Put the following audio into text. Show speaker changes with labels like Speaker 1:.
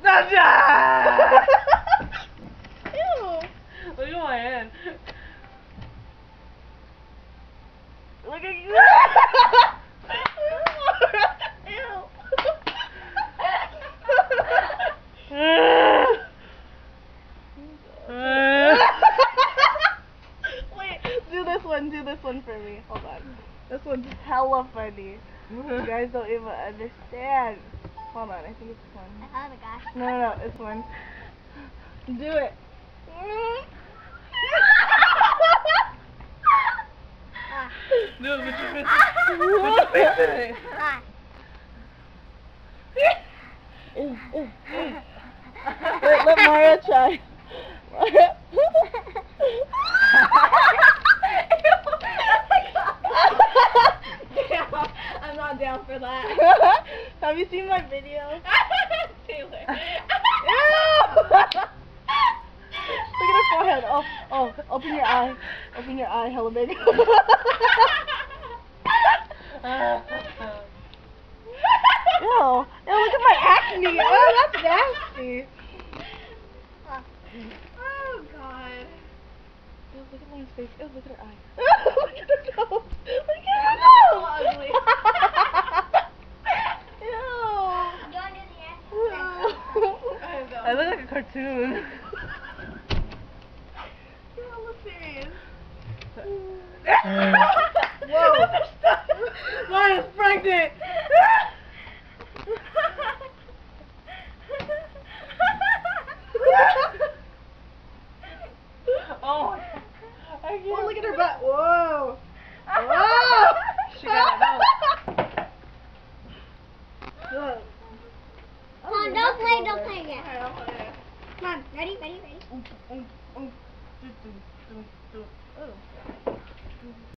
Speaker 1: 짜잔!
Speaker 2: Ew.
Speaker 1: Look at my hand. Look at you.
Speaker 2: Wait, do this one for me. Hold on. This one's hella funny. You guys don't even understand. Hold on, I think it's this one.
Speaker 3: Oh my gosh.
Speaker 2: No, this one. Do it.
Speaker 1: No, put your face. Put your face in it.
Speaker 3: Ah.
Speaker 2: Wait, let Mara try.
Speaker 3: I'm not down for that.
Speaker 2: Have you seen my video?
Speaker 3: Taylor.
Speaker 2: Look at her forehead. Oh, open your eye. Open your eye, hella big. Ew, look at my acne. Oh, that's nasty.
Speaker 3: Oh god.
Speaker 2: Ew, look at my face. Ew, look at her eye. Look at her nose. Look at her
Speaker 3: So
Speaker 2: nose.
Speaker 3: ugly.
Speaker 2: Ew.
Speaker 3: Go into the air.
Speaker 1: I look like a cartoon.
Speaker 2: You're hella serious.
Speaker 1: Whoa. Maya's pregnant. Oh, I can't.
Speaker 2: Oh, look at her butt. Whoa. Whoa.
Speaker 1: She got it out.
Speaker 2: Good.
Speaker 3: Come on, don't play again.
Speaker 2: Alright, I'll play it.
Speaker 3: Come on, ready?
Speaker 2: Oh.